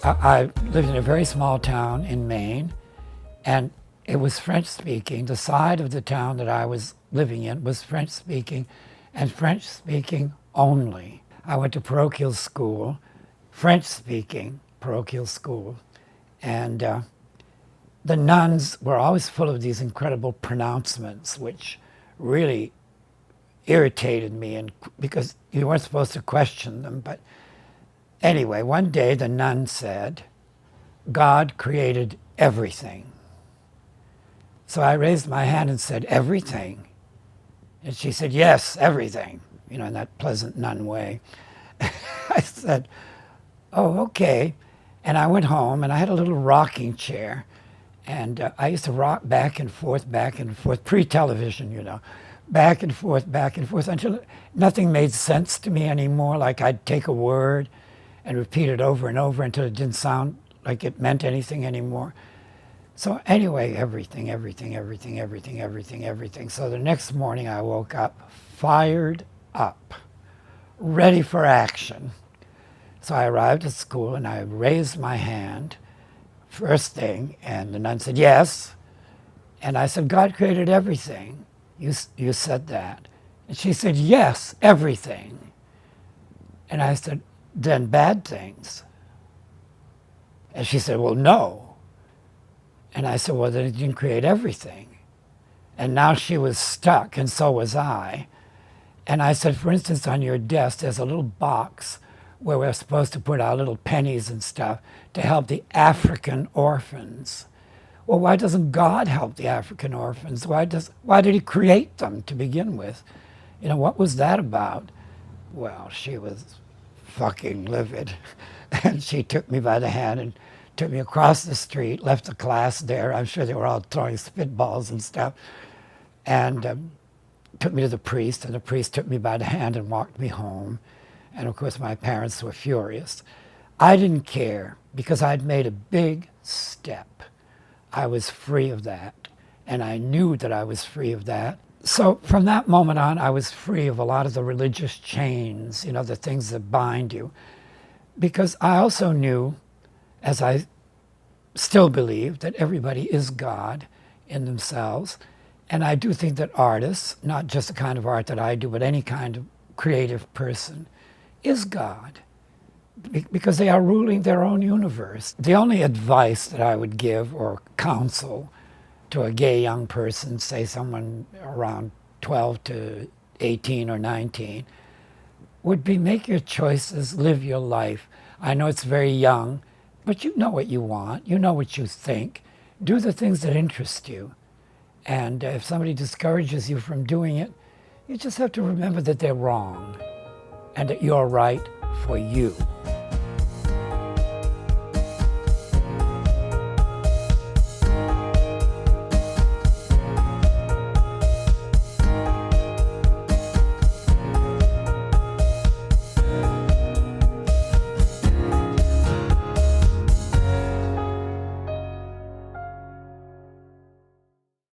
I lived in a very small town in Maine, and it was French speaking. The side of the town that I was living in was French speaking, and French speaking only. I went to parochial school, French speaking parochial school, and the nuns were always full of these incredible pronouncements, which really irritated me, and because you weren't supposed to question them. But anyway, one day the nun said, God created everything. So I raised my hand and said, everything? And she said, yes, everything, in that pleasant nun way. I said, oh, okay. And I went home, and I had a little rocking chair. And I used to rock back and forth, pre-television, back and forth, until nothing made sense to me anymore. Like I'd take a word and repeat it over and over until it didn't sound like it meant anything anymore. So anyway, everything. So the next morning I woke up fired up, ready for action. So I arrived at school and I raised my hand first thing, and the nun said, yes. And I said, God created everything. You said that. And she said, yes, everything. And I said, then bad things. And she said, well, no. And I said, well, then it didn't create everything. And now she was stuck, and so was I. And I said, for instance, on your desk, there's a little box where we're supposed to put our little pennies and stuff to help the African orphans. Well, why doesn't God help the African orphans? Why did he create them to begin with? What was that about? Well, she was fucking livid. And she took me by the hand and took me across the street, left the class there. I'm sure they were all throwing spitballs and stuff. And took me to the priest, and the priest took me by the hand and walked me home. And of course, my parents were furious. I didn't care because I'd made a big step. I was free of that, and I knew that I was free of that. So from that moment on, I was free of a lot of the religious chains, the things that bind you. Because I also knew, as I still believe, that everybody is God in themselves. And I do think that artists, not just the kind of art that I do, but any kind of creative person, is God, because they are ruling their own universe. The only advice that I would give or counsel to a gay young person, say someone around 12 to 18 or 19, would be make your choices, live your life. I know it's very young, but you know what you want, you know what you think. Do the things that interest you. And if somebody discourages you from doing it, you just have to remember that they're wrong and that you're right for you.